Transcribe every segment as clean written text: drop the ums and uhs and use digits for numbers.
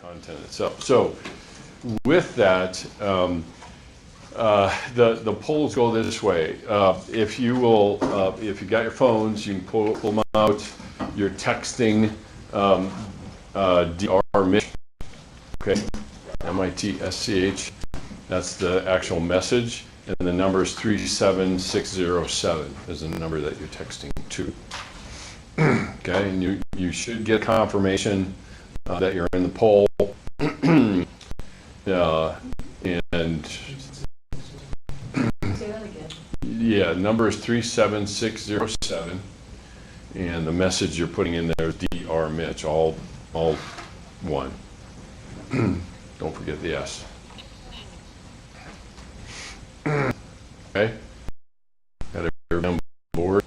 content itself. So with that, the polls go this way. If you got your phones, you can pull them out. You're texting DR Mitch, okay, MITSCH. That's the actual message, and the number is 37607 is the number that you're texting to. Okay, and you should get confirmation that you're in the poll. And say that again. Yeah, number is 37607, and the message you're putting in there is DR Mitch, all one. Don't forget the S. Okay, got everybody on board.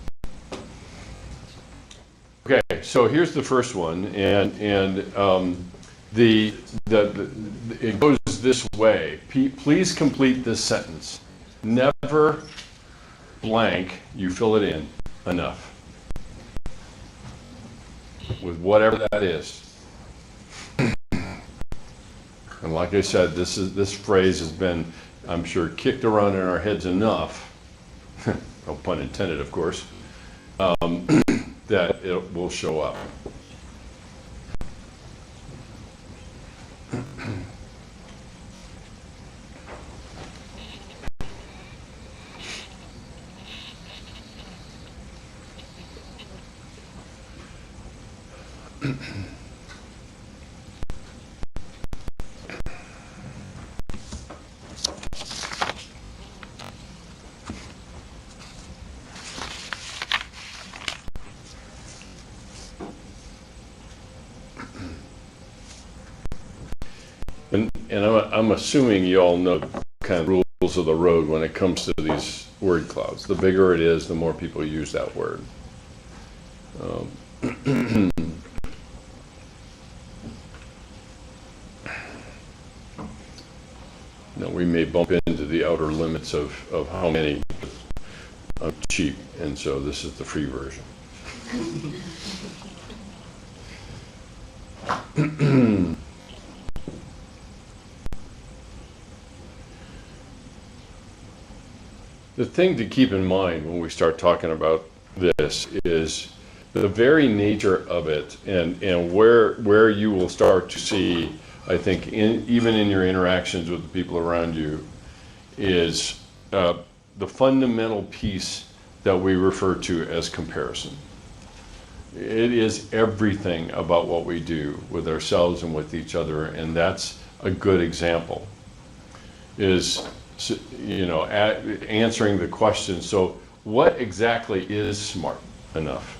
Okay, so here's the first one, and it goes this way. Please complete this sentence. Never blank, you fill it in, enough. With whatever that is. And like I said, this phrase has been, I'm sure, kicked around in our heads enough, no pun intended, of course, that it will show up. And I'm assuming you all know kind of rules of the road when it comes to these word clouds. The bigger it is, the more people use that word. Now we may bump into the outer limits of how many are cheap, and so this is the free version. The thing to keep in mind when we start talking about this is the very nature of it, and where you will start to see, I think, even in your interactions with the people around you, is the fundamental piece that we refer to as comparison. It is everything about what we do with ourselves and with each other, and that's a good example. Is, you know, answering the question, so what exactly is smart enough?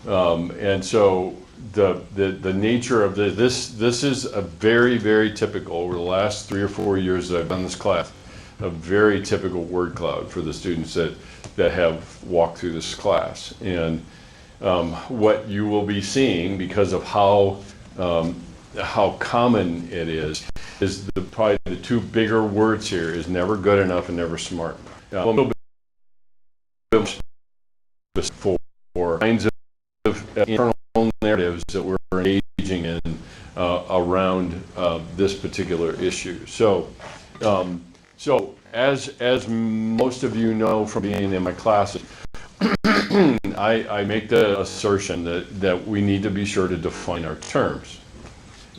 And so the nature of this is a very, very typical, over the last 3 or 4 years that I've done this class, a very typical word cloud for the students that have walked through this class. And what you will be seeing, because of how common it is probably the two bigger words here is never good enough and never smart. A little bit for kinds of internal narratives that we're engaging in around this particular issue. So as most of you know from being in my classes, I make the assertion that we need to be sure to define our terms.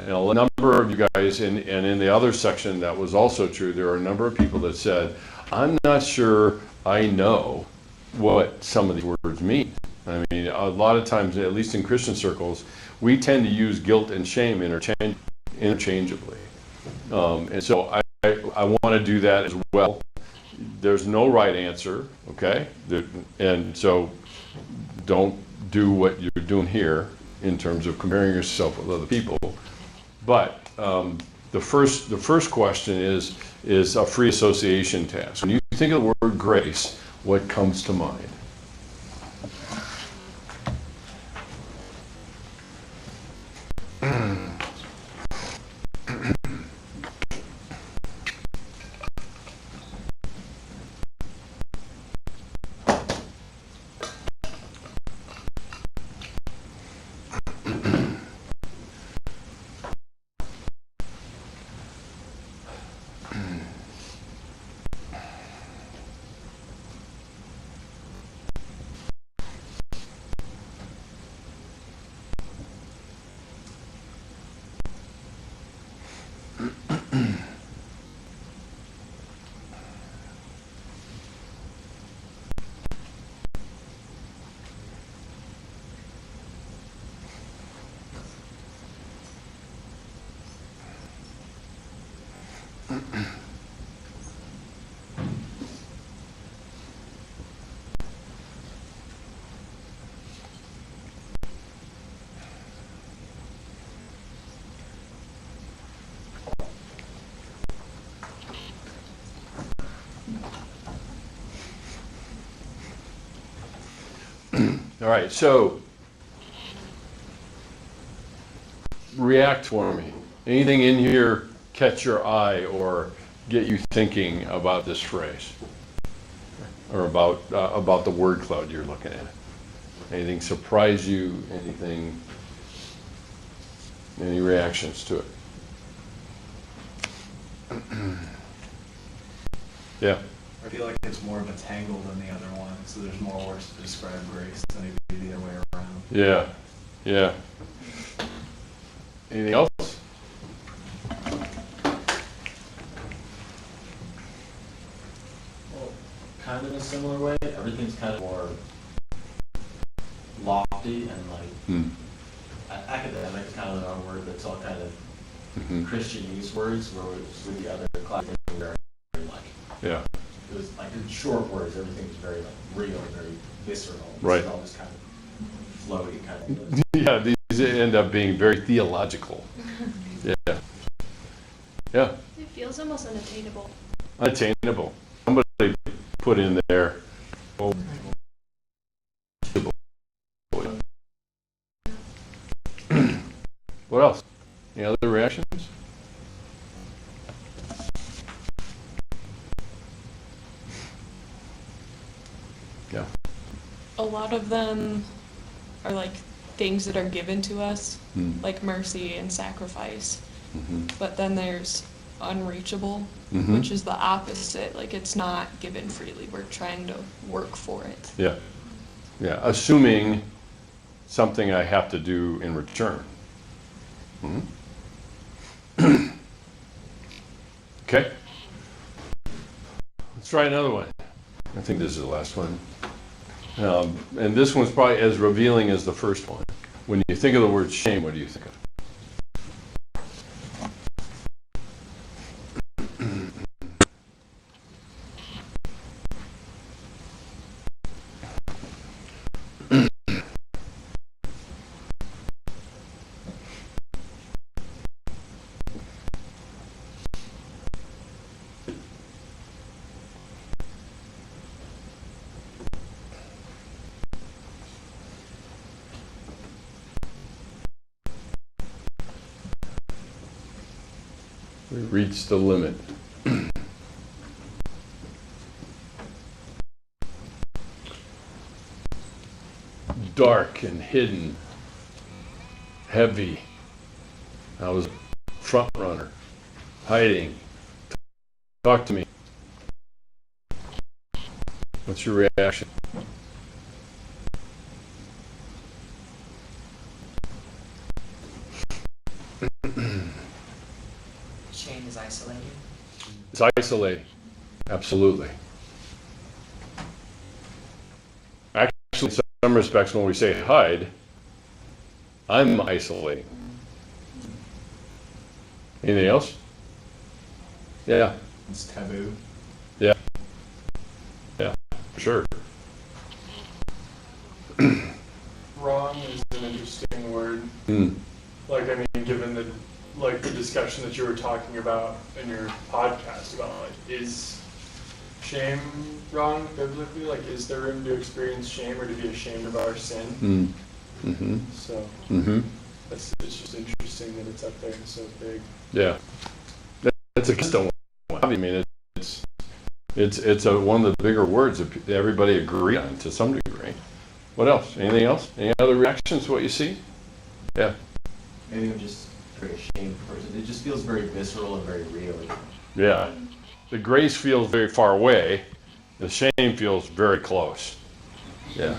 And a number of you guys, and in the other section that was also true, there are a number of people that said, I'm not sure I know what some of these words mean. I mean, a lot of times, at least in Christian circles, we tend to use guilt and shame interchangeably. And so I want to do that as well. There's no right answer, okay? And so don't do what you're doing here in terms of comparing yourself with other people. But the first question is a free association task. When you think of the word grace, what comes to mind? All right, so react for me. Anything in here catch your eye or get you thinking about this phrase, or about the word cloud you're looking at? Anything surprise you? Anything? Any reactions to it? Yeah. I feel like it's more of a tangle than the other one, so there's more words to describe grace than maybe the other way around. Yeah. Yeah. Anything else? Well, kind of in a similar way. Everything's kind of more lofty and like academic is kind of the wrong word, but it's all kind of Christianese words, where with the other class things are very like, Yeah. it was like in short words, everything was very like real, very visceral. Right. It's all just kind of floaty kind of. Yeah, these end up being very theological. Yeah. Yeah. It feels almost unattainable. Unattainable. Somebody put in there. Oh. What else? Any other reactions? Yeah. A lot of them are like things that are given to us, like mercy and sacrifice. But then there's unreachable, which is the opposite. Like it's not given freely. We're trying to work for it. Yeah. Yeah. Assuming something I have to do in return. Okay. Let's try another one. I think this is the last one. And this one's probably as revealing as the first one. When you think of the word shame, what do you think of? We reached the limit. Dark and hidden, heavy. I was a front runner, hiding. Talk to me. What's your reaction? Shame is isolating. It's isolating. Absolutely. Actually, in some respects, when we say hide, I'm isolating. Anything else? Yeah. It's taboo. Yeah. Yeah. Sure. Wrong is an interesting word. Like, I mean, given the discussion that you were talking about in your podcast about, like, is shame wrong biblically? Like, is there room to experience shame or to be ashamed of our sin? So, it's just interesting that it's up there and so big. Yeah. That's a constant one. I mean, it's one of the bigger words that everybody agree on to some degree. What else? Anything else? Any other reactions to what you see? Yeah. Maybe I'm just a very ashamed person. It just feels very visceral and very real. Yeah. The grace feels very far away. The shame feels very close. Yeah.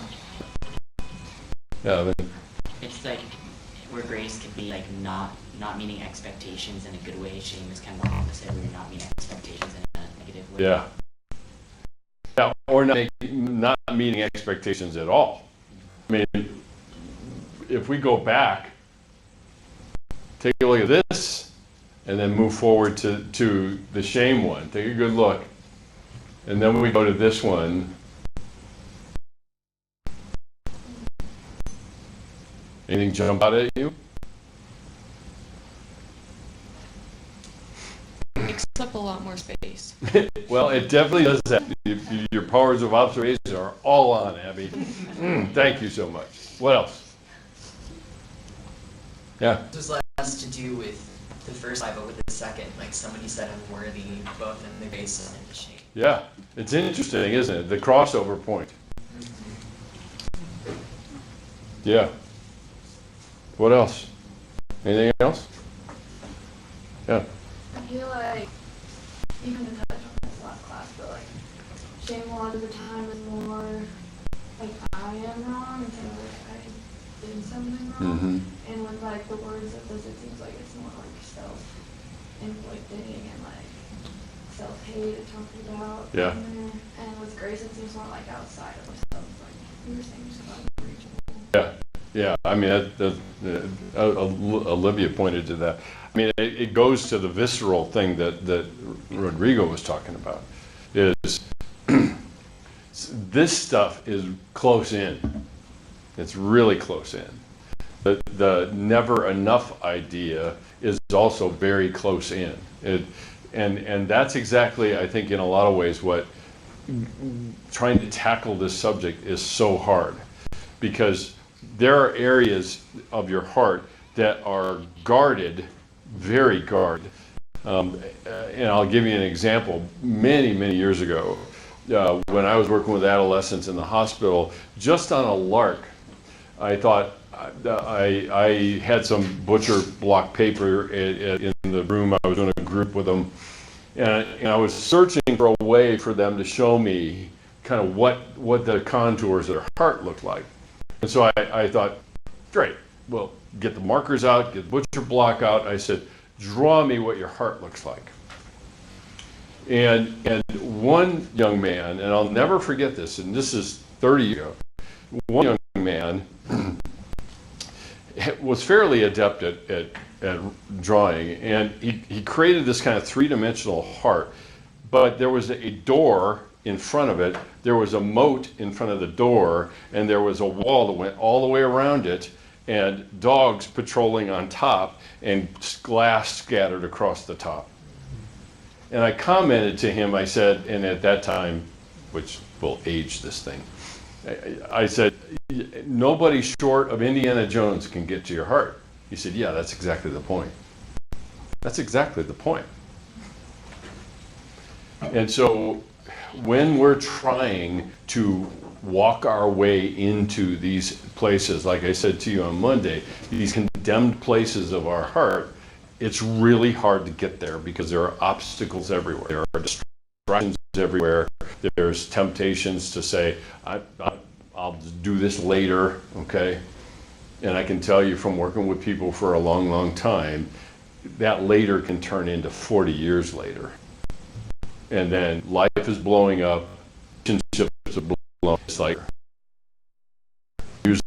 Yeah. It's like where grace could be like not meeting expectations in a good way. Shame is kind of the opposite, where you're not meeting expectations in a negative way. Yeah. Yeah. Or not meeting expectations at all. I mean, if we go back, take a look at this, and then move forward to the shame one. Take a good look. And then we go to this one. Anything jump out at you? Takes up a lot more space. Well, it definitely does that. Your powers of observation are all on, Abby. Thank you so much. What else? Yeah. This was less to do with the first five, but with the second, like somebody said unworthy, both in the grace and the shame. Yeah. It's interesting, isn't it? The crossover point. Yeah. What else? Anything else? Yeah. I feel like, even to touch on this last class, but like, shame a lot of the time is more like I am wrong instead of like I did something wrong. Mm-hmm. And with like the words of this, it seems like it's more like self-inflicting and like self-hate it talks about. Yeah. And with grace, it seems more like outside of ourselves, like you were saying, just about unreachable. Yeah. Yeah. I mean, Olivia pointed to that. I mean, it goes to the visceral thing that Rodrigo was talking about. Is this stuff is close in. It's really close in. The never enough idea is also very close in. And that's exactly, I think, in a lot of ways, what trying to tackle this subject is so hard. Because there are areas of your heart that are guarded, very guarded. And I'll give you an example. Many, many years ago, when I was working with adolescents in the hospital, just on a lark, I thought I had some butcher block paper in the room. I was doing a group with them, and I was searching for a way for them to show me kind of what the contours of their heart looked like. And so I thought, great, well, get the markers out, get the butcher block out. I said, draw me what your heart looks like. And one young man, and I'll never forget this, and this is 30 years ago, one young man was fairly adept at drawing, and he created this kind of three-dimensional heart, but there was a door in front of it, there was a moat in front of the door, and there was a wall that went all the way around it, and dogs patrolling on top, and glass scattered across the top. And I commented to him, I said, and at that time, which will age this thing, I said, nobody short of Indiana Jones can get to your heart. He said, yeah, that's exactly the point. That's exactly the point. And so when we're trying to walk our way into these places, like I said to you on Monday, these condemned places of our heart, it's really hard to get there because there are obstacles everywhere. There are distractions everywhere. There's temptations to say, I'll do this later, okay? And I can tell you from working with people for a long, long time, that later can turn into 40 years later. And then life is blowing up, relationships are blowing up. It's like, usually,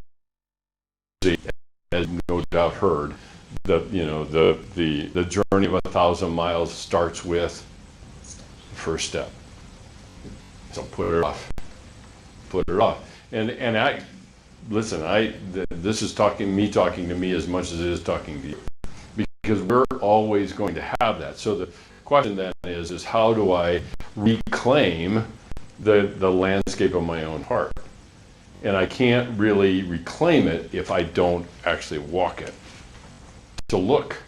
as you no doubt heard, the journey of 1,000 miles starts with the first step. So put it off. Put it off. And I listen. This is me talking to me as much as it is talking to you, because we're always going to have that. So the question then is how do I reclaim the landscape of my own heart? And I can't really reclaim it if I don't actually walk it. So look,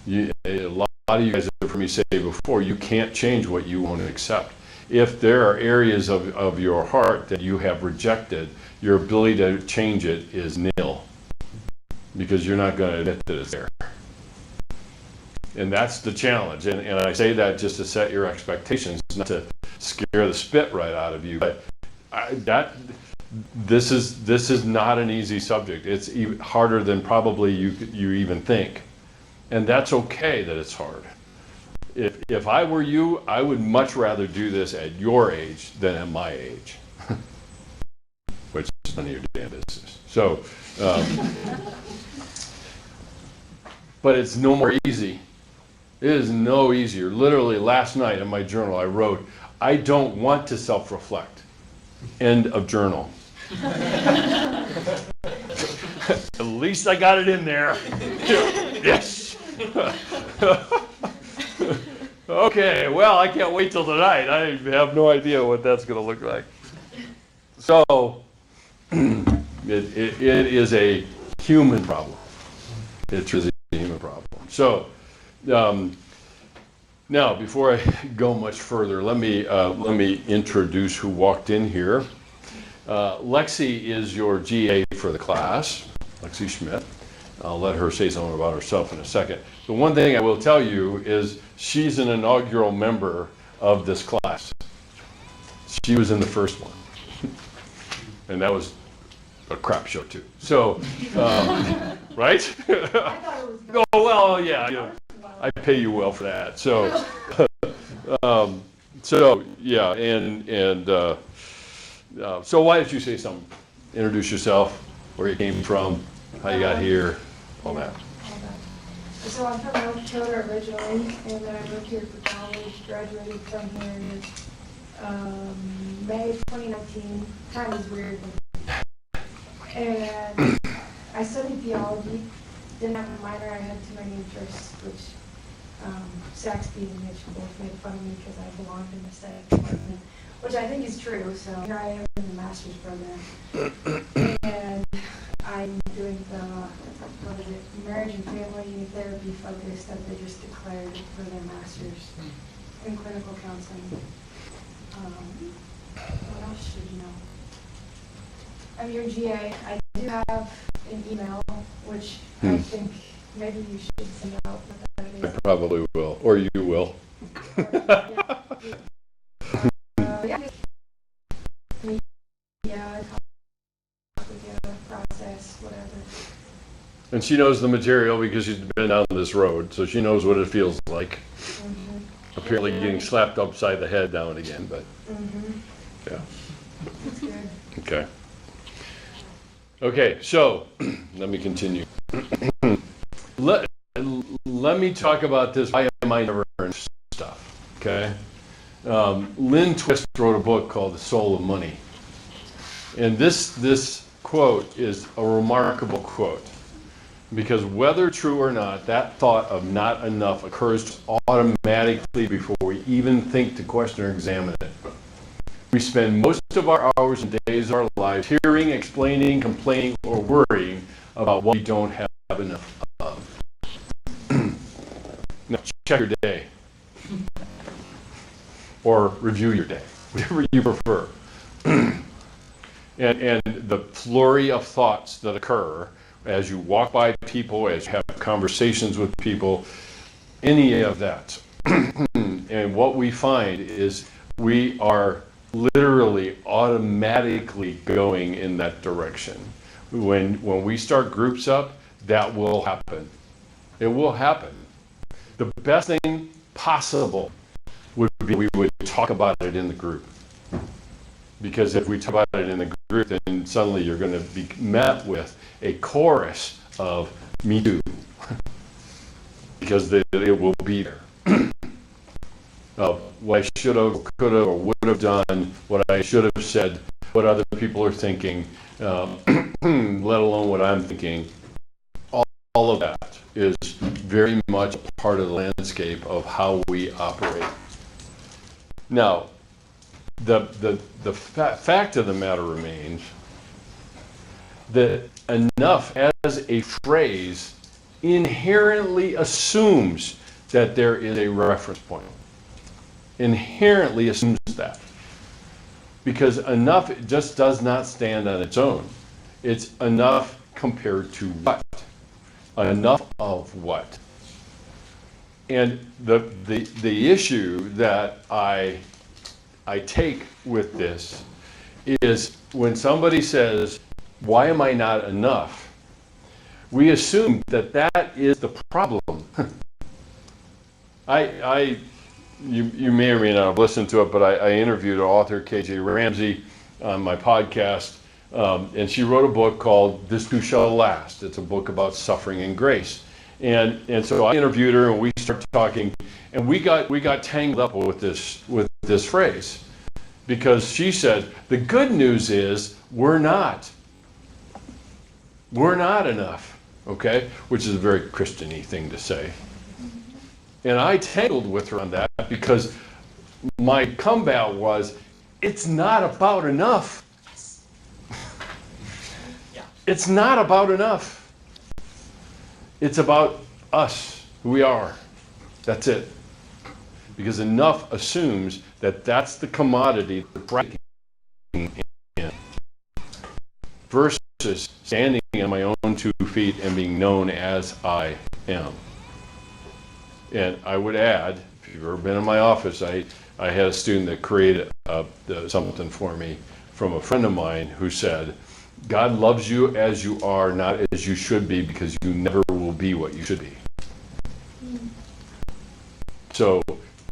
a lot of you guys have heard me say before, you can't change what you won't accept. If there are areas of your heart that you have rejected, your ability to change it is nil, because you're not going to admit that it's there. And that's the challenge. And I say that just to set your expectations, not to scare the spit right out of you. But this is not an easy subject. It's even harder than probably you even think. And that's okay that it's hard. If I were you, I would much rather do this at your age than at my age, which is none of your damn business. So, but it's no more easy. It is no easier. Literally last night in my journal I wrote, I don't want to self-reflect. End of journal. At least I got it in there. Yes. Okay, well, I can't wait till tonight. I have no idea what that's going to look like. So, it is a human problem. It's really a human problem. So, now, before I go much further, let me introduce who walked in here. Lexi is your GA for the class, Lexi Schmidt. I'll let her say something about herself in a second. The one thing I will tell you is she's an inaugural member of this class. She was in the first one. And that was a crap show too. So, right? Oh, well, yeah, I pay you well for that. So, yeah, so why don't you say something? Introduce yourself, where you came from, how you got here, all that. So I'm from North Dakota originally, and then I moved here for college, graduated from here in May 2019. Time is weird. And I studied theology, didn't have a minor, I had too many interests, which Saxby and Mitch both made fun of me because I belonged in the study department, which I think is true, so here I am in the master's program. And I'm doing the, marriage and family therapy focus that they just declared for their master's in clinical counseling. What else should you know? I'm your GA. I do have an email, which I think maybe you should send out what that is. I probably will, or you will. Process, whatever. And she knows the material because she's been down this road, so she knows what it feels like. Apparently getting slapped upside the head down again, but yeah. That's good. Okay. Okay, so let me continue. Let me talk about this. Why am I never in stuff? Okay. Lynn Twist wrote a book called The Soul of Money, and this quote is a remarkable quote, because whether true or not, that thought of not enough occurs automatically before we even think to question or examine it. We spend most of our hours and days of our lives hearing, explaining, complaining, or worrying about what we don't have enough of. Now, check your day. Or review your day, whatever you prefer. And the flurry of thoughts that occur as you walk by people, as you have conversations with people, any of that. And what we find is we are literally automatically going in that direction. When we start groups up, that will happen. It will happen. The best thing possible would be we would talk about it in the group. Because if we talk about it in the group, then suddenly you're going to be met with a chorus of me too. Because it will be there. Of what I should have, could have, or would have done, what I should have said, what other people are thinking, let alone what I'm thinking. All of that is very much part of the landscape of how we operate. Now, the fact of the matter remains that enough as a phrase inherently assumes that there is a reference point. Inherently assumes that. Because enough just does not stand on its own. It's enough compared to what? Enough of what? And the issue that I take with this is when somebody says, why am I not enough? We assume that that is the problem. You may or may not have listened to it, but I interviewed author KJ Ramsey on my podcast, and she wrote a book called This Too Shall Last. It's a book about suffering and grace. And so I interviewed her, and we started talking, and we got tangled up with this phrase, because she said, the good news is we're not enough, okay? Which is a very Christian-y thing to say. And I tangled with her on that because my comeback was, it's not about enough. Yeah. It's not about enough. It's about us, who we are. That's it. Because enough assumes that that's the commodity that breaking in. Versus standing on my own 2 feet and being known as I am. And I would add, if you've ever been in my office, I had a student that created something for me from a friend of mine who said, God loves you as you are, not as you should be, because you never will be what you should be. So,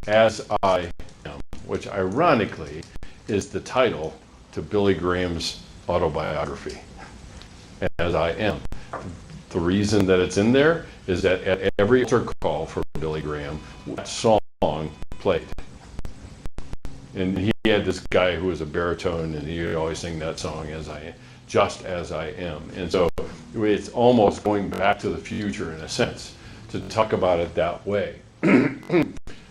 as I am, which ironically is the title to Billy Graham's autobiography, As I Am. The reason that it's in there is that at every altar call for Billy Graham, that song played. And he had this guy who was a baritone, and he would always sing that song, As I Am, just as I am. And so it's almost going back to the future in a sense, to talk about it that way.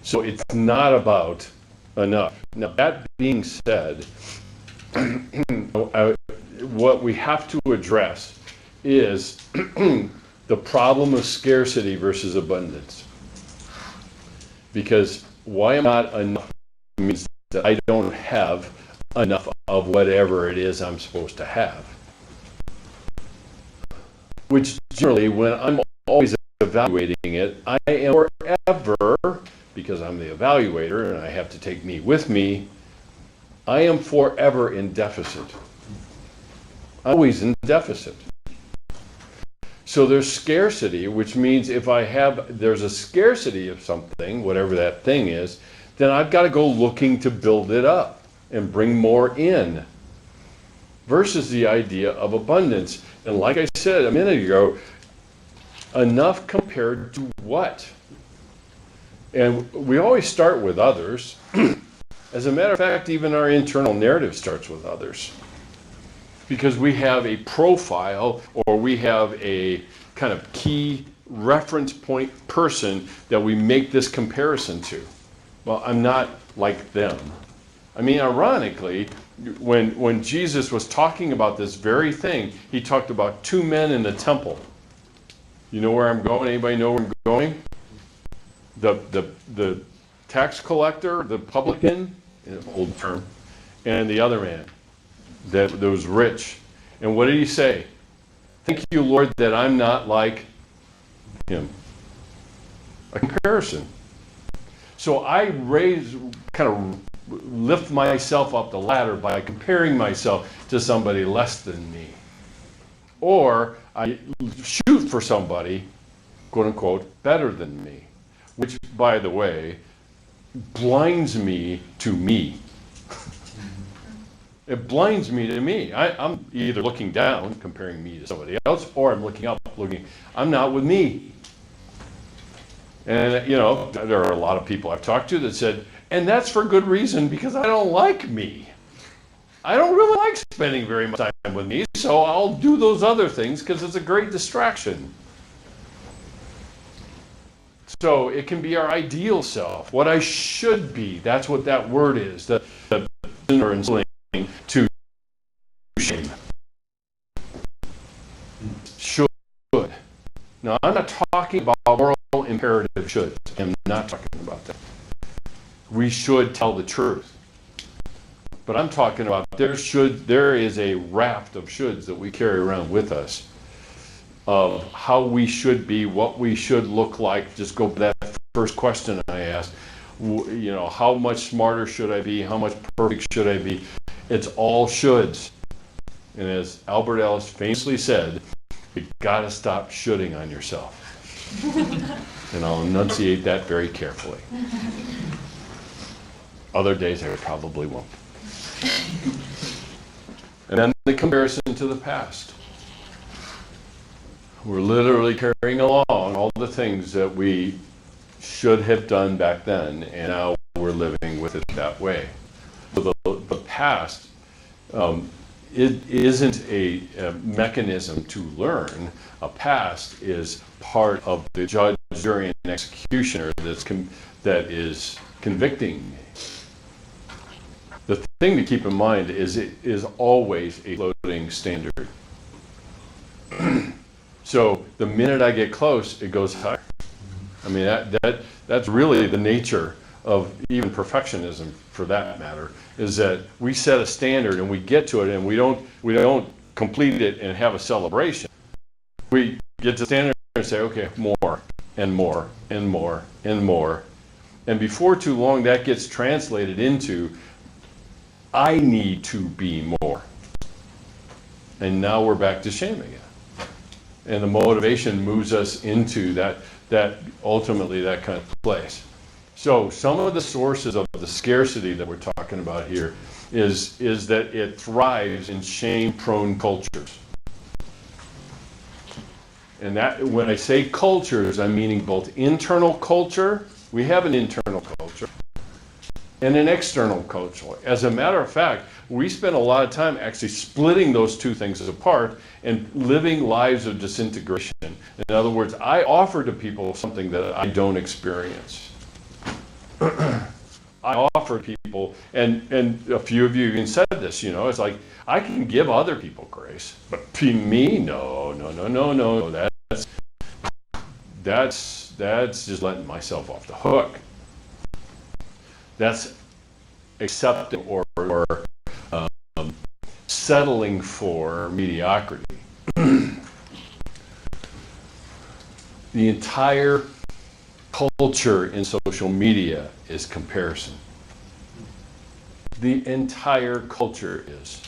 So it's not about enough. Now, that being said, what we have to address is the problem of scarcity versus abundance. Because why am I not enough means that I don't have enough of whatever it is I'm supposed to have. Which generally, when I'm always evaluating it, I am forever, because I'm the evaluator and I have to take me with me, I am forever in deficit. Always in deficit. So there's scarcity, which means if there's a scarcity of something, whatever that thing is, then I've got to go looking to build it up and bring more in. Versus the idea of abundance. And like I said a minute ago, enough compared to what? And we always start with others. As a matter of fact, even our internal narrative starts with others. Because we have a profile, or we have a kind of key reference point person that we make this comparison to. Well, I'm not like them. I mean, ironically, when Jesus was talking about this very thing, he talked about 2 men in the temple. You know where I'm going? Anybody know where I'm going? The tax collector, the publican, an old term, and the other man that was rich. And what did he say? Thank you, Lord, that I'm not like him. A comparison. So I kind of lift myself up the ladder by comparing myself to somebody less than me. Or I shoot for somebody, quote unquote, better than me. Which, by the way, blinds me to me. It blinds me to me. I'm either looking down, comparing me to somebody else, or I'm looking up, I'm not with me. And, there are a lot of people I've talked to that said, and that's for good reason, because I don't like me. I don't really like spending very much time with me, so I'll do those other things because it's a great distraction. So it can be our ideal self, what I should be. That's what that word is, the to shame. Should. Now, I'm not talking about moral imperative should. I'm not talking about that. We should tell the truth. But I'm talking about there is a raft of shoulds that we carry around with us of how we should be, what we should look like. Just go to that first question I asked. How much smarter should I be? How much perfect should I be? It's all shoulds. And as Albert Ellis famously said, you gotta stop shoulding on yourself. And I'll enunciate that very carefully. Other days I probably won't. And then the comparison to the past. We're literally carrying along all the things that we should have done back then, and now we're living with it that way. So the past, it isn't a mechanism to learn. A past is part of the judge, jury, and executioner that is convicting. The thing to keep in mind is it is always a floating standard. So the minute I get close, it goes higher. I mean, that's really the nature of even perfectionism, for that matter, is that we set a standard and we get to it, and we don't complete it and have a celebration. We get to the standard and say, okay, more and more and more and more. And before too long, that gets translated into, I need to be more. And now we're back to shame again. And the motivation moves us into that ultimately that kind of place. So some of the sources of the scarcity that we're talking about here is that it thrives in shame-prone cultures. And that, when I say cultures, I'm meaning both internal culture, we have an internal culture, and an external culture. As a matter of fact, we spend a lot of time actually splitting those two things apart and living lives of disintegration. In other words, I offer to people something that I don't experience. I offer people, and a few of you even said this, it's like, I can give other people grace, but me, no. That's just letting myself off the hook. That's accepting or settling for mediocrity. The entire culture in social media is comparison. The entire culture is.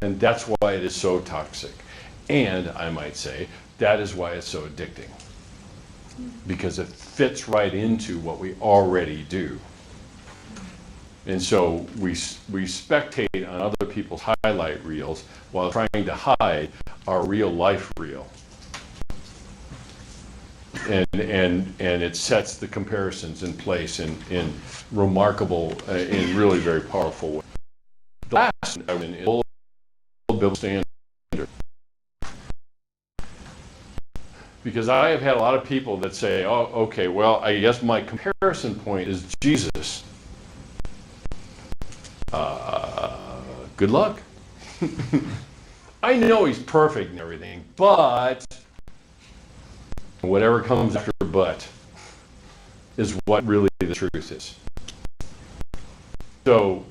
And that's why it is so toxic. And I might say, that is why it's so addicting. Because it fits right into what we already do. And so we spectate on other people's highlight reels while trying to hide our real life reel. And it sets the comparisons in place in remarkable, in really very powerful ways. The last one is full biblical standard. Because I have had a lot of people that say, oh, okay, well, I guess my comparison point is Jesus. Good luck. I know he's perfect and everything, but whatever comes after but is what really the truth is. So,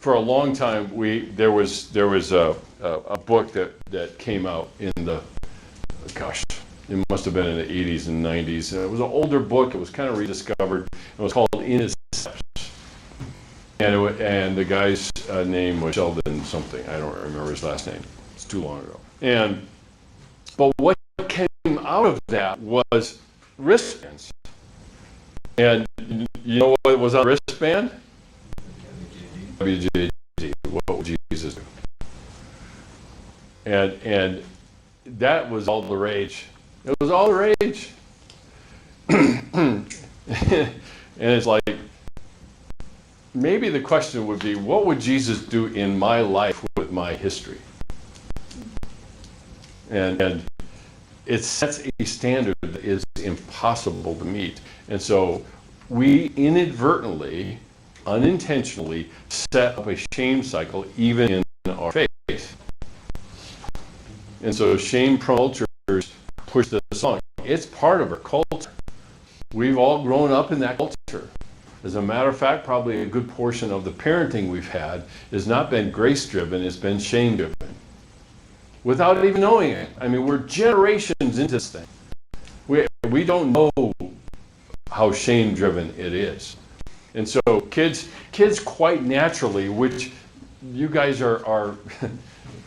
for a long time, there was a book that came out in the, it must have been in the 80s and 90s. And it was an older book. It was kind of rediscovered. It was called In His Steps. And the guy's name was Sheldon something. I don't remember his last name. It's too long ago. But what came out of that was wristbands. And you know what was on the wristband? WJD. What would Jesus do? And that was all the rage. It was all the rage. And it's like, maybe the question would be, what would Jesus do in my life with my history? And it sets a standard that is impossible to meet. And so we inadvertently, unintentionally set up a shame cycle even in our faith. And so shame-prone cultures push this on. It's part of our culture. We've all grown up in that culture. As a matter of fact, probably a good portion of the parenting we've had has not been grace-driven, it's been shame-driven. Without even knowing it. I mean, we're generations into this thing. We don't know how shame-driven it is. And so kids quite naturally, which you guys are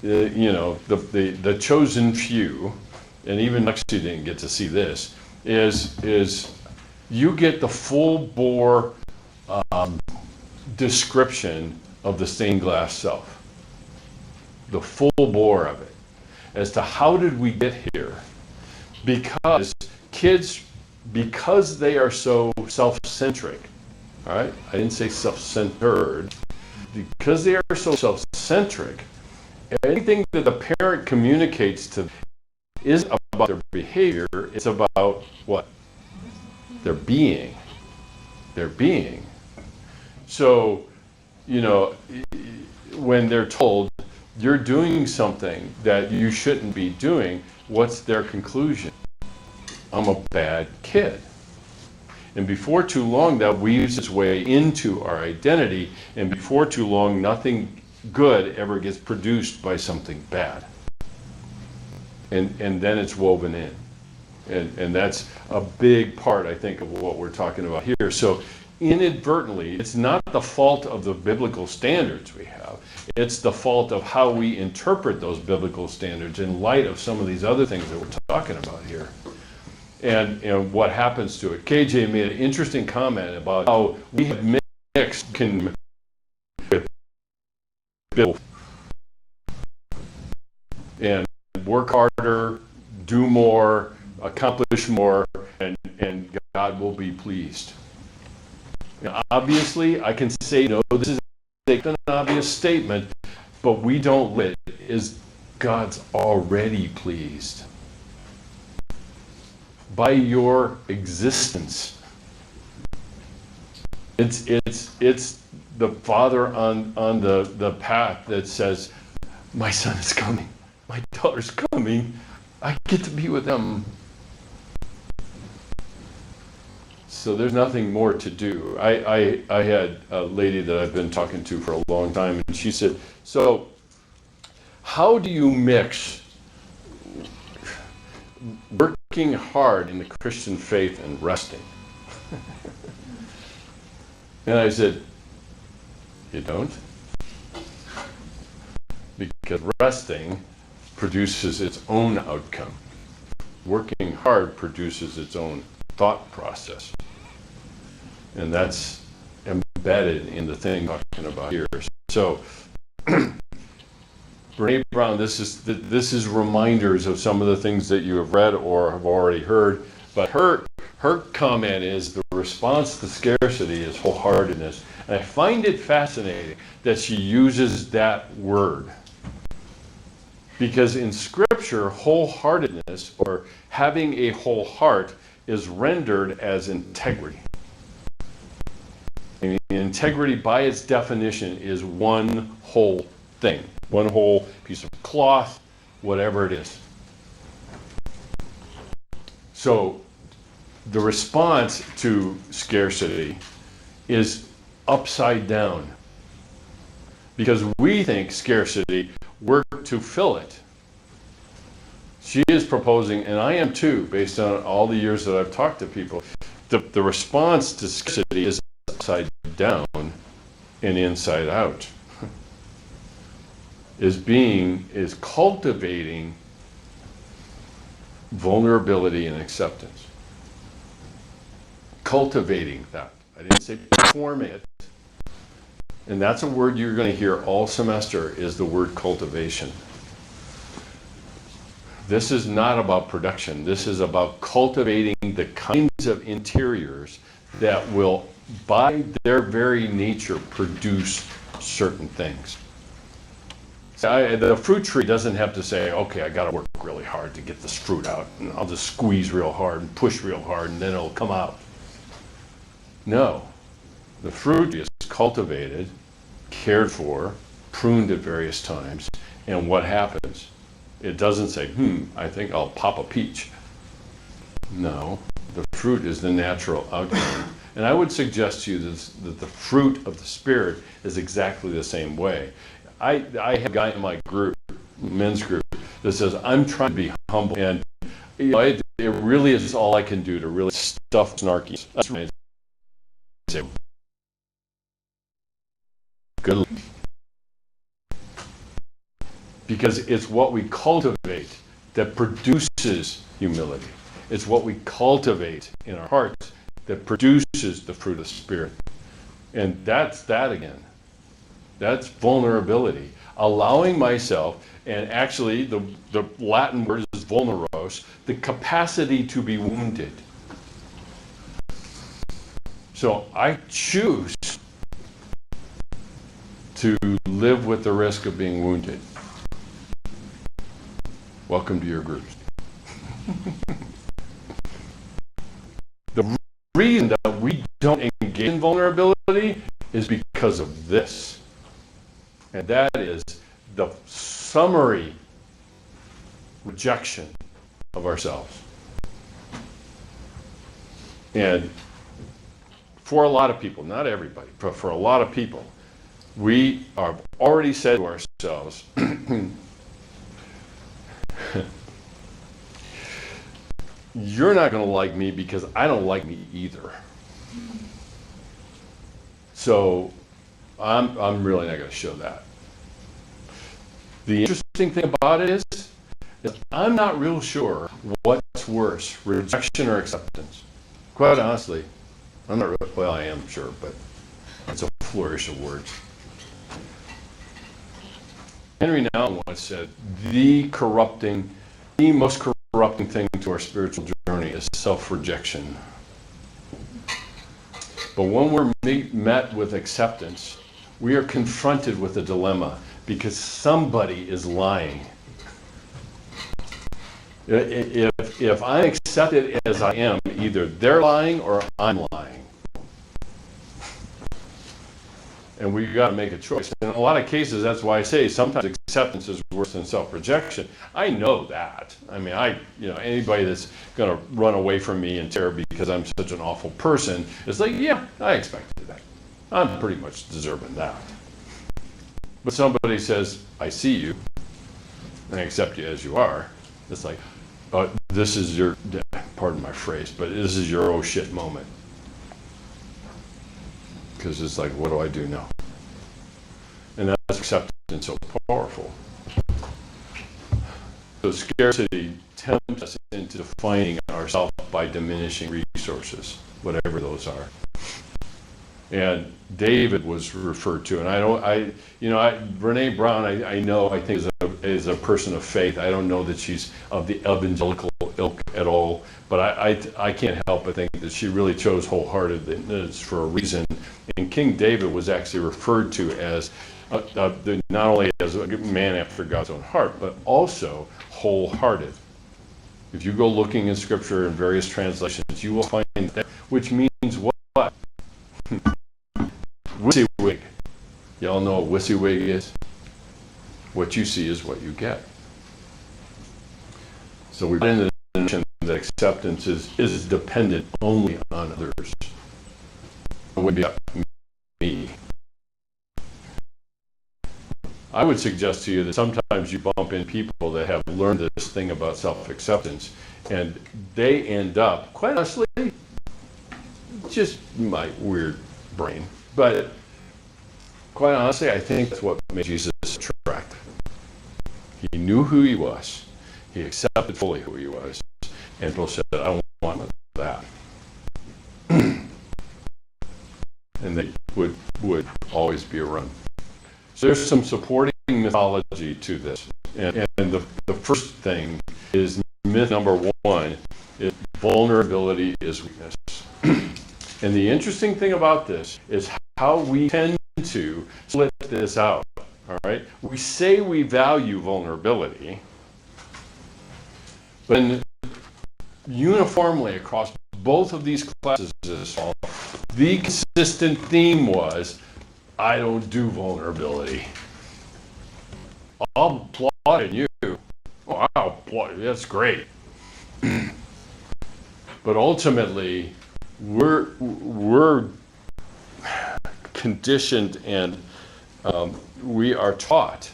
the chosen few, and even Lexi didn't get to see this, is you get the full-bore description of the stained glass self. the full bore of it as to how did we get here. Because kids, because they are so self-centric, all right? I didn't say self-centered. Because they are so self-centric, anything that the parent communicates to them isn't about their behavior, it's about what? Their being. Their being. So, you know, when they're told you're doing something that you shouldn't be doing, what's their conclusion? I'm a bad kid. And before too long, that weaves its way into our identity, and before too long, nothing good ever gets produced by something bad. And then it's woven in. And that's a big part, I think, of what we're talking about here. So inadvertently, it's not the fault of the biblical standards we have. It's the fault of how we interpret those biblical standards in light of some of these other things that we're talking about here. And what happens to it. KJ made an interesting comment about how we have mixed with biblical and work harder, do more, accomplish more, and God will be pleased. Now, obviously, I can say, no, this is an obvious statement, but we don't live it. Is God's already pleased by your existence. It's the father on the path that says, my son is coming, my daughter's coming, I get to be with them. So there's nothing more to do. I had a lady that I've been talking to for a long time, and she said, so how do you mix working hard in the Christian faith and resting? And I said, you don't? Because resting produces its own outcome. Working hard produces its own thought process. And that's embedded in the thing I'm talking about here. So, Brene Brown, this is reminders of some of the things that you have read or have already heard. But her comment is the response to scarcity is wholeheartedness. And I find it fascinating that she uses that word. Because in Scripture, wholeheartedness, or having a whole heart, is rendered as integrity. And integrity, by its definition, is one whole thing. One whole piece of cloth, whatever it is. So the response to scarcity is upside down. Because we think scarcity, work to fill it. She is proposing, and I am too, based on all the years that I've talked to people, the response to scarcity is upside down and inside out. Is cultivating vulnerability and acceptance. Cultivating that. I didn't say performing it. And that's a word you're going to hear all semester, is the word cultivation. This is not about production. This is about cultivating the kinds of interiors that will, by their very nature, produce certain things. The fruit tree doesn't have to say, okay, I got to work really hard to get this fruit out, and I'll just squeeze real hard and push real hard, and then it'll come out. No. The fruit is cultivated, cared for, pruned at various times, and what happens? It doesn't say, I think I'll pop a peach. No, the fruit is the natural outcome. And I would suggest to you that the fruit of the Spirit is exactly the same way. I have a guy in my group, men's group, that says, I'm trying to be humble. And it really is all I can do to really stuff snarky. That's right. Good. Because it's what we cultivate that produces humility. It's what we cultivate in our hearts that produces the fruit of the Spirit. And that's that again. That's vulnerability. Allowing myself, and actually the Latin word is vulneros, the capacity to be wounded. So I choose to live with the risk of being wounded. Welcome to your groups. The reason that we don't engage in vulnerability is because of this. And that is the summary rejection of ourselves. And for a lot of people, not everybody, but for a lot of people, we have already said to ourselves, you're not going to like me because I don't like me either. So I'm really not going to show that. The interesting thing about it is I'm not real sure what's worse, rejection or acceptance. Quite honestly, I'm not really, well, I am sure, but it's a flourish of words. Henry Nouwen once said, the most corrupting thing to our spiritual journey is self-rejection. But when we're met with acceptance, we are confronted with a dilemma because somebody is lying. If I'm accepted as I am, either they're lying or I'm lying. And we've got to make a choice. In a lot of cases, that's why I say sometimes acceptance is worse than self-rejection. I know that. I mean, anybody that's going to run away from me in terror because I'm such an awful person, it's like, yeah, I expected that. I'm pretty much deserving that. But somebody says, I see you, and I accept you as you are. It's like, this is your, pardon my phrase, but this is your oh shit moment. Because it's like, what do I do now? And that's acceptance so powerful. So scarcity tempts us into defining ourselves by diminishing resources, whatever those are. And David was referred to, and Brene Brown, I think is a person of faith. I don't know that she's of the evangelical ilk at all, but I can't help but think that she really chose wholeheartedness for a reason. And King David was actually referred to as not only as a man after God's own heart, but also wholehearted. If you go looking in Scripture in various translations, you will find that, which means what? WYSIWYG. Y'all know what WYSIWYG is? What you see is what you get. So we've been in the notion that acceptance is dependent only on others. It would be up to me. I would suggest to you that sometimes you bump in people that have learned this thing about self-acceptance, and they end up, quite honestly, just my weird brain, but quite honestly, I think that's what made Jesus attractive. He knew who he was. He accepted fully who he was. And people said, I don't want that. And they would always be around. So there's some supporting mythology to this. And the first thing is myth number one is vulnerability is weakness. And the interesting thing about this is how we tend to split this out. All right? We say we value vulnerability, but uniformly across both of these classes, the consistent theme was, I don't do vulnerability. I'll applaud in you. Oh, I'll applaud, that's great. But ultimately, we're conditioned and we are taught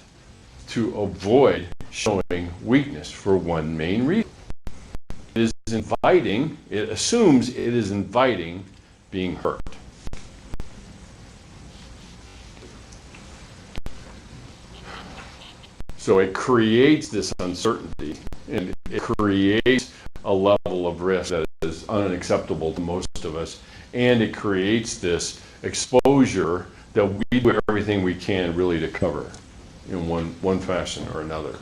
to avoid showing weakness for one main reason. It is inviting, it assumes it is inviting being hurt. So it creates this uncertainty, and it creates a level of risk that is unacceptable to most of us, and it creates this exposure that we do everything we can really to cover in one fashion or another.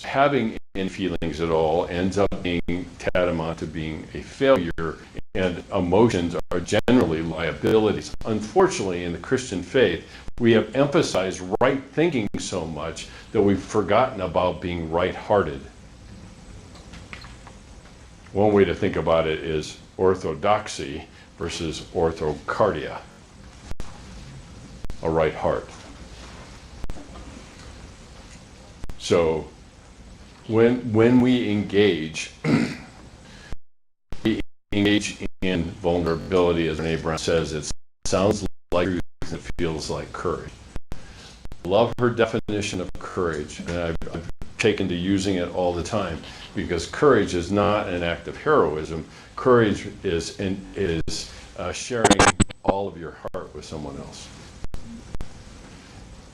Having any feelings at all ends up being tantamount to being a failure, and emotions are generally liabilities. Unfortunately, in the Christian faith, we have emphasized right thinking so much that we've forgotten about being right-hearted. One way to think about it is orthodoxy versus orthocardia, a right heart. So when we engage in vulnerability, as Brene Brown says, it sounds like truth and it feels like courage. I love her definition of courage, and I've taken to using it all the time, because courage is not an act of heroism. Courage is sharing all of your heart with someone else.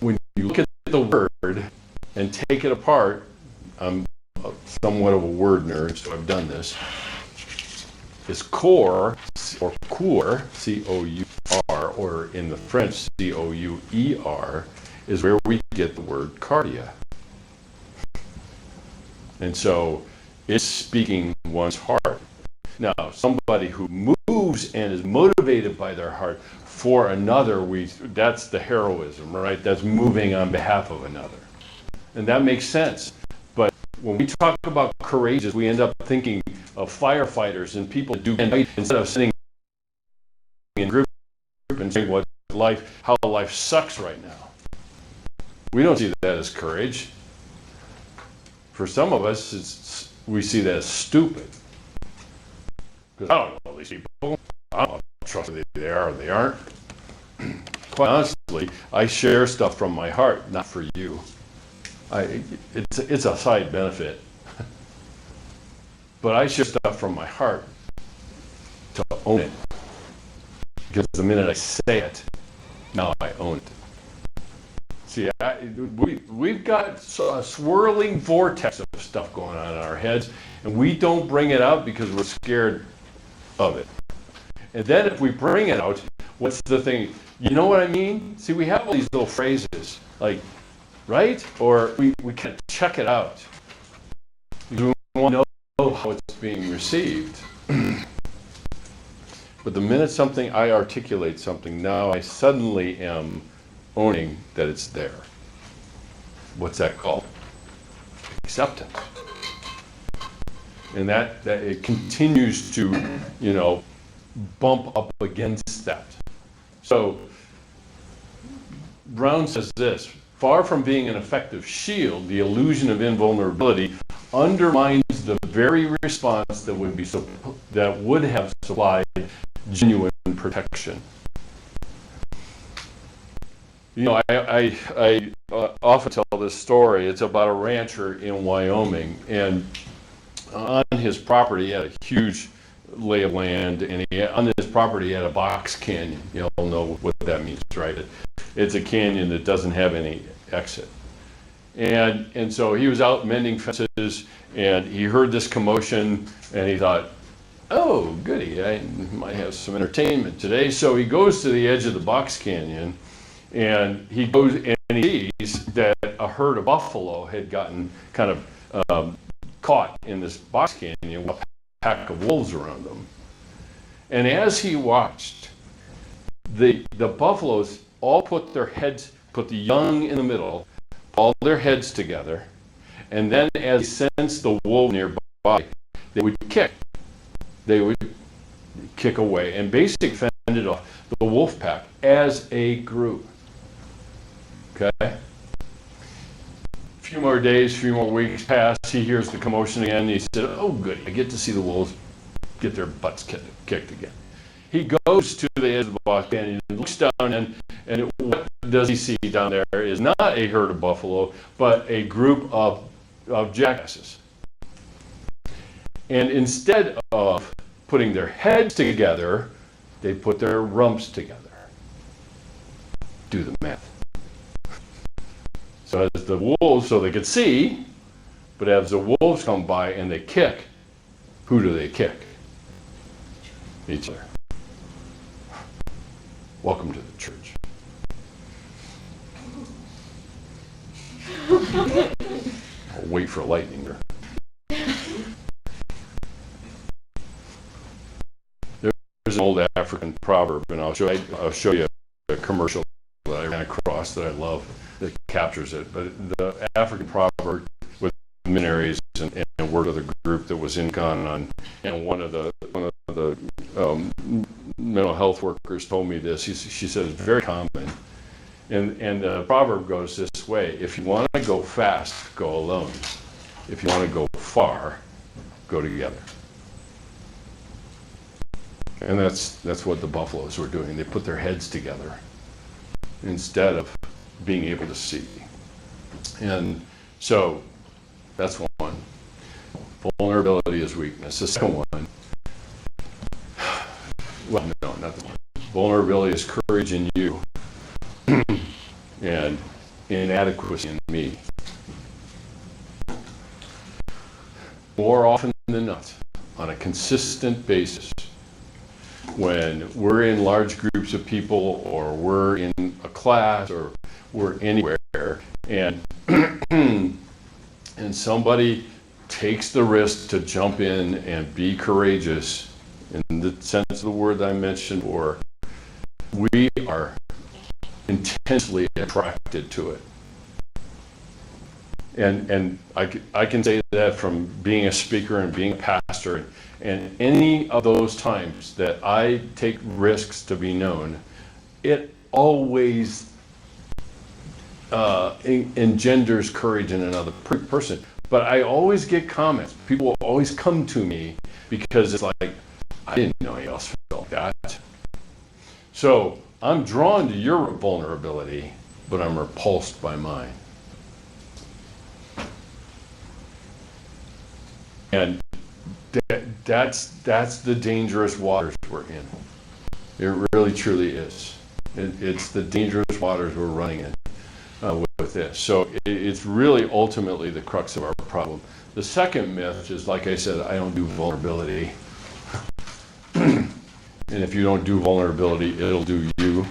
When you look at the word and take it apart, I'm somewhat of a word nerd, so I've done this. It's core, or cour, C-O-U-R, or in the French, C-O-U-E-R, is where we get the word cardia. And so it's speaking one's heart. Now, somebody who moves and is motivated by their heart for another, that's the heroism, right? That's moving on behalf of another. And that makes sense. But when we talk about courageous, we end up thinking of firefighters and people that do fight instead of sitting in group and saying how life sucks right now. We don't see that as courage. For some of us, we see that as stupid. Because I don't know these people. I don't trust whether they are or they aren't. Quite honestly, I share stuff from my heart, not for you. It's a side benefit. But I share stuff from my heart to own it. Because the minute I say it, now I own it. See, we've got a swirling vortex of stuff going on in our heads, and we don't bring it out because we're scared of it. And then if we bring it out, what's the thing? You know what I mean? See, we have all these little phrases, like, right? Or we can check it out. We want to know how it's being received. But the minute I articulate something, now I suddenly am owning that it's there. What's that called? Acceptance. And that it continues to, bump up against that. So Brown says this: far from being an effective shield, the illusion of invulnerability undermines the very response that would have supplied genuine protection. I often tell this story. It's about a rancher in Wyoming, and on his property he had a huge lay of land, and on this property he had a box canyon. You all know what that means, right? It's a canyon that doesn't have any exit. And so he was out mending fences, and he heard this commotion, and he thought, oh, goody, I might have some entertainment today. So he goes to the edge of the box canyon, and he goes and he sees that a herd of buffalo had gotten kind of caught in this box canyon with a pack of wolves around them. And as he watched, the buffaloes all put the young in the middle, all their heads together, and then as they sensed the wolf nearby, they would kick. They would kick away and basically fended off the wolf pack as a group. Okay? A few more days, a few more weeks pass, he hears the commotion again, and he said, oh good, I get to see the wolves get their butts kicked again. He goes to the edge of the box canyon and looks down, and what does he see down there is not a herd of buffalo, but a group of jackasses. And instead of putting their heads together, they put their rumps together. Do the math. So as the wolves, so they could see, but as the wolves come by and they kick, who do they kick? Each other. welcome to the church. I'll wait for lightning here. There's an old African proverb, and I'll show you a commercial that I ran across that I love that captures it. But the African proverb with missionaries and word of the group that was in Ghana, and one of the mental health workers told me this. She said it's very common, and the proverb goes this way: if you want to go fast, go alone. If you want to go far, go together. And that's what the buffaloes were doing. They put their heads together instead of being able to see. And so that's one. Vulnerability is weakness. The second one, well, no, not the one. Vulnerability is courage in you and inadequacy in me. More often than not, on a consistent basis, when we're in large groups of people, or we're in a class, or we're anywhere, and and somebody takes the risk to jump in and be courageous, in the sense of the word I mentioned before, we are intensely attracted to it. And I can say that from being a speaker and being a pastor, and any of those times that I take risks to be known, it always engenders courage in another person. But I always get comments. People will always come to me because it's like, I didn't know anybody else felt that. So I'm drawn to your vulnerability, but I'm repulsed by mine. And that's the dangerous waters we're in. It really, truly is. It's the dangerous waters we're running in with this. So it's really ultimately the crux of our problem. The second myth is, like I said, I don't do vulnerability. And if you don't do vulnerability, it'll do you.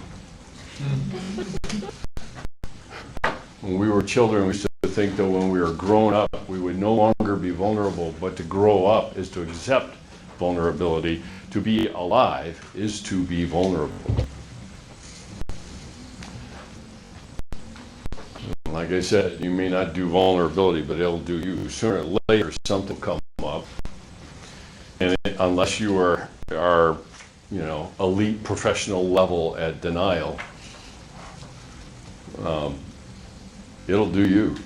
When we were children, we used to think that when we were grown up, we would no longer be vulnerable, but to grow up is to accept vulnerability. To be alive is to be vulnerable. Like I said, you may not do vulnerability, but it'll do you. Sooner or later, something will come up. And unless you are elite professional level at denial, it'll do you.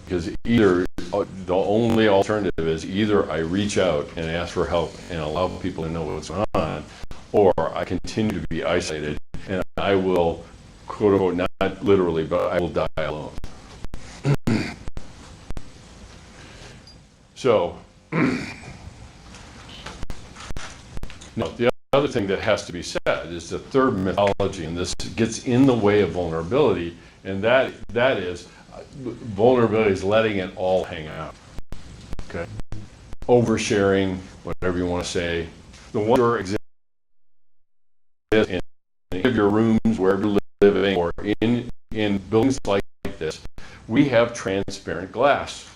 Because either the only alternative is either I reach out and ask for help and allow people to know what's going on, or I continue to be isolated and I will, quote unquote, not literally, but I will die alone. So, no, the other thing that has to be said is the third mythology, and this gets in the way of vulnerability, and that is vulnerability is letting it all hang out. Okay? Oversharing, whatever you want to say. The one that exists in any of your rooms, wherever you're living, or in buildings like this, we have transparent glass.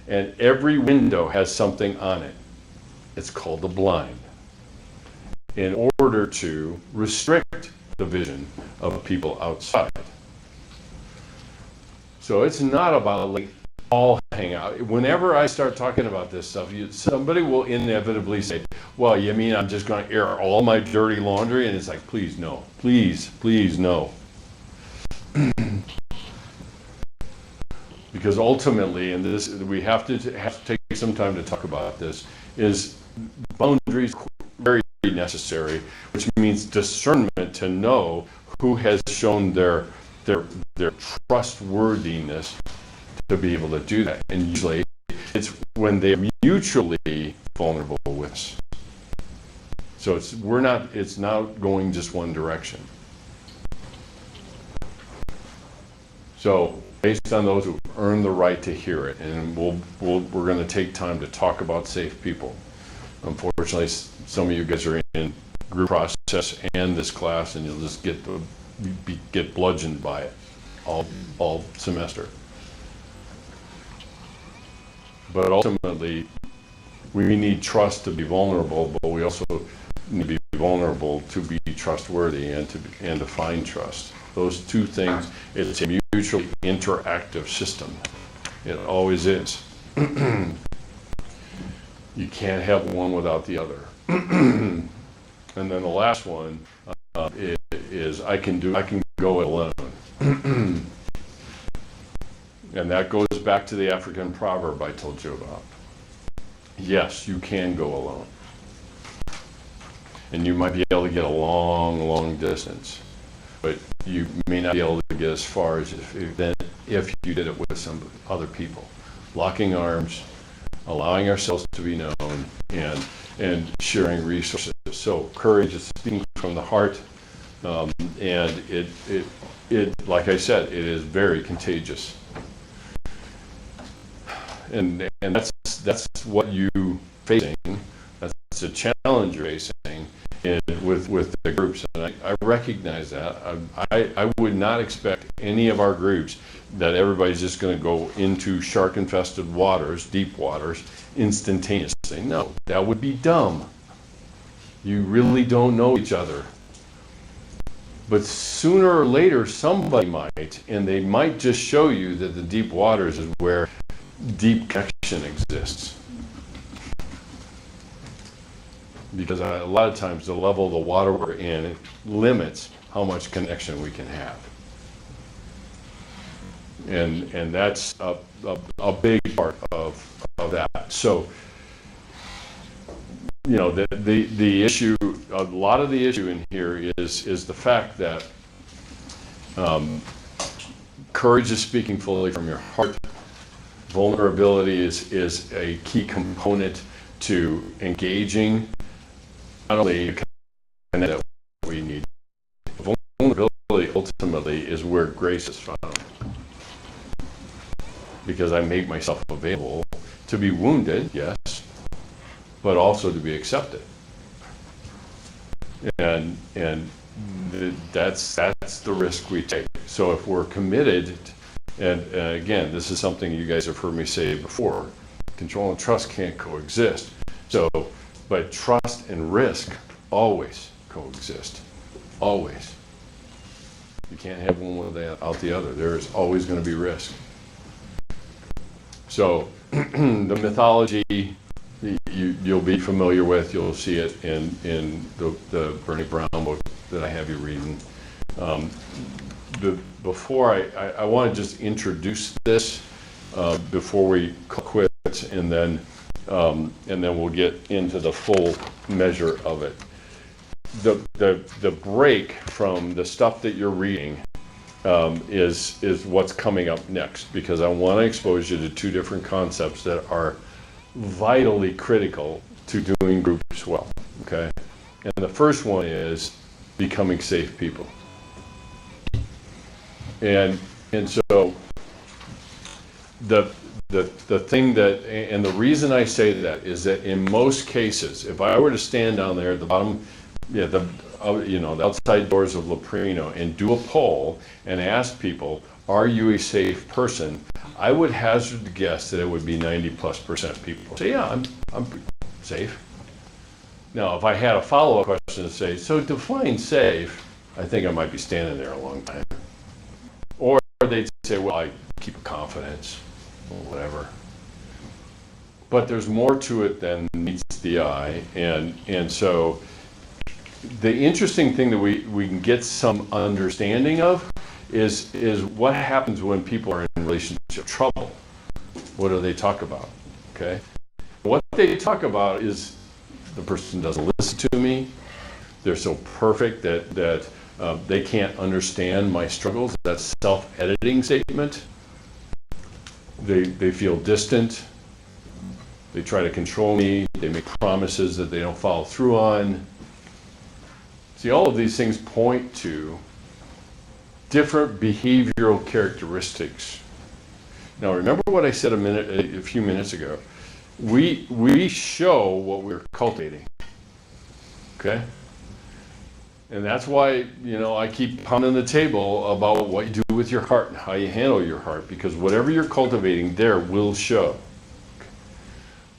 And every window has something on it. It's called the blind. In order to restrict the vision of people outside. So it's not about like all hang out. Whenever I start talking about this stuff, somebody will inevitably say, well, you mean I'm just going to air all my dirty laundry? And it's like, please no. Please, please no. Because ultimately, and this we have to take some time to talk about this, is boundaries very necessary, which means discernment to know who has shown their trustworthiness to be able to do that. And usually it's when they're mutually vulnerable with us. So it's not going just one direction. So based on those who've earned the right to hear it, and we're going to take time to talk about safe people. Unfortunately, some of you guys are in group process and this class, and you'll just get bludgeoned by it all semester. But ultimately, we need trust to be vulnerable, but we also need to be vulnerable to be trustworthy and to find trust. Those two things, it's a mutually interactive system. It always is. You can't have one without the other. And then the last one is I can go it alone. And that goes back to the African proverb I told you about. Yes, you can go alone. And you might be able to get a long, long distance. But you may not be able to get as far as if you did it with some other people. Locking arms, allowing ourselves to be known, and sharing resources. So courage is speaking from the heart, and it like I said, it is very contagious. And that's what you facing. That's the challenge you're facing with the groups, and I recognize that. I would not expect any of our groups that everybody's just going to go into shark-infested waters, deep waters, instantaneously. No, that would be dumb. You really don't know each other. But sooner or later, somebody might, and they might just show you that the deep waters is where deep connection exists. Because a lot of times the level of the water we're in limits how much connection we can have. And that's a big part of that. So, you know, the issue, a lot of the issue in here is the fact that courage is speaking fully from your heart. Vulnerability is a key component to engaging not only the connection that we need. Vulnerability ultimately is where grace is found. Because I make myself available to be wounded, yes, but also to be accepted. And that's the risk we take. So if we're committed, and again, this is something you guys have heard me say before, control and trust can't coexist. So, but trust and risk always coexist, always. You can't have one without the other. There is always going to be risk. So the mythology you'll be familiar with, you'll see it in the Bernie Brown book that I have you reading. Before I want to just introduce this before we quit, and then we'll get into the full measure of it. The break from the stuff that you're reading is what's coming up next, because I want to expose you to two different concepts that are vitally critical to doing groups well, okay? And the first one is becoming safe people. And so the thing that, and the reason I say that is that in most cases, if I were to stand down there at the bottom, the outside doors of Leprino and do a poll and ask people, are you a safe person? I would hazard to guess that it would be 90+% people say, yeah, I'm safe. Now, if I had a follow-up question to say, so define safe, I think I might be standing there a long time. Or they'd say, well, I keep a confidence, or whatever. But there's more to it than meets the eye, and so the interesting thing that we can get some understanding of is what happens when people are in relationship trouble. What do they talk about? Okay, what they talk about is the person doesn't listen to me. They're so perfect that they can't understand my struggles. That's self-editing statement. They feel distant. They try to control me. They make promises that they don't follow through on. See, all of these things point to different behavioral characteristics. Now, remember what I said a few minutes ago. We show what we're cultivating. Okay? And that's why, I keep pounding the table about what you do with your heart and how you handle your heart, because whatever you're cultivating there will show.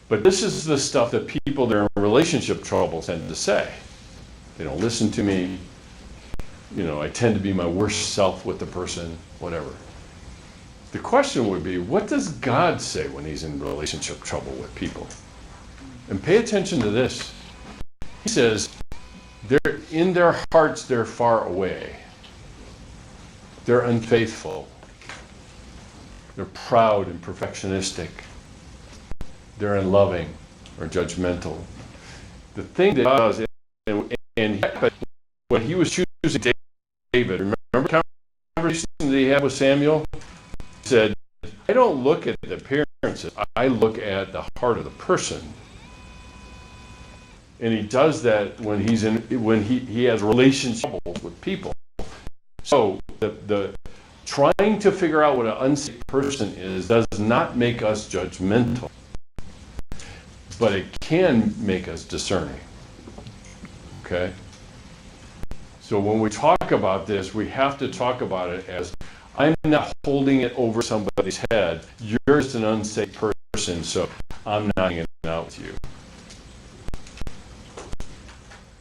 But this is the stuff that people that are in relationship trouble tend to say. They don't listen to me. I tend to be my worst self with the person, whatever. The question would be, what does God say when he's in relationship trouble with people? And pay attention to this. He says, they're in their hearts, they're far away. They're unfaithful. They're proud and perfectionistic. They're unloving or judgmental. The thing that God does, but when he was choosing David, remember the conversation that he had with Samuel? He said, I don't look at the appearances, I look at the heart of the person. And he does that when he has relationship with people. So the trying to figure out what an unsafe person is does not make us judgmental, but it can make us discerning. Okay? So when we talk about this, we have to talk about it as, I'm not holding it over somebody's head. You're just an unsafe person, so I'm not hanging out with you.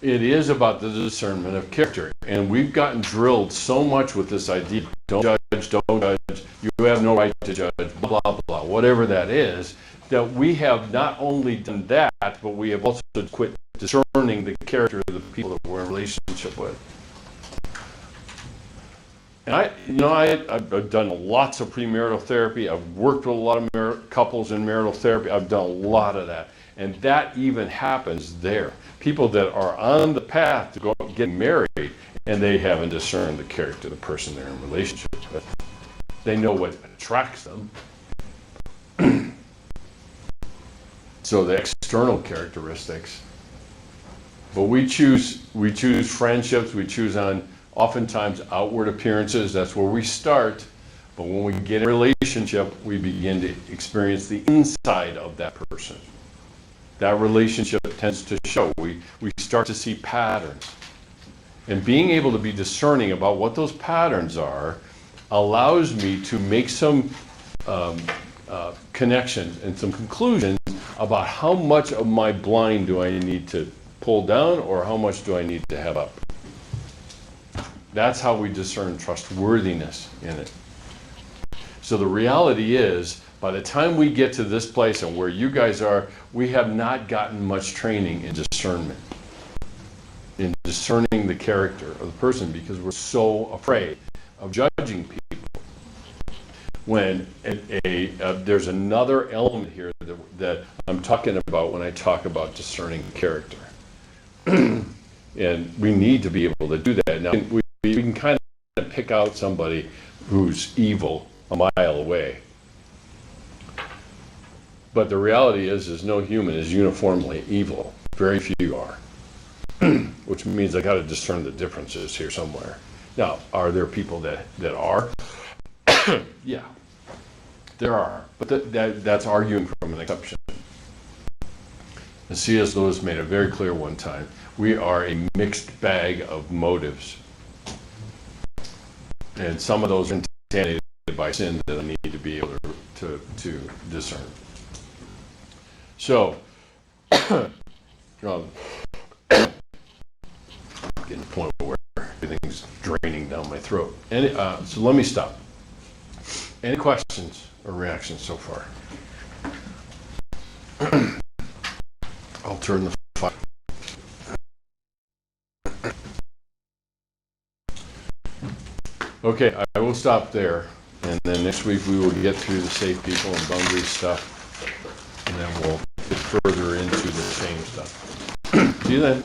It is about the discernment of character. And we've gotten drilled so much with this idea, don't judge, you have no right to judge, blah, blah, blah, whatever that is, that we have not only done that, but we have also quit discerning the character of the people that we're in relationship with. And I've done lots of premarital therapy. I've worked with a lot of couples in marital therapy. I've done a lot of that. And that even happens there. People that are on the path to go getting married, and they haven't discerned the character of the person they're in relationship with. They know what attracts them. So the external characteristics. But we choose friendships, we choose on oftentimes outward appearances. That's where we start. But when we get in a relationship, we begin to experience the inside of that person. That relationship tends to show. We start to see patterns. And being able to be discerning about what those patterns are allows me to make some connections and some conclusions about how much of my blind do I need to pull down or how much do I need to have up. That's how we discern trustworthiness in it. So the reality is, by the time we get to this place and where you guys are, we have not gotten much training in discernment, in discerning the character of the person, because we're so afraid of judging people. When there's another element here that I'm talking about when I talk about discerning character. And we need to be able to do that. Now, we can kind of pick out somebody who's evil a mile away. But the reality is no human is uniformly evil. Very few are. Which means I got to discern the differences here somewhere. Now, are there people that are? Yeah, there are. But that's arguing from an exception. And C.S. Lewis made it very clear one time. We are a mixed bag of motives. And some of those are contaminated by sin that I need to be able to discern. So, getting to the point where everything's draining down my throat. So let me stop. Any questions or reactions so far? I'll turn the fire. Okay, I will stop there. And then next week we will get through the safe people and boundary stuff. And then we'll get further into the shame stuff. See you then.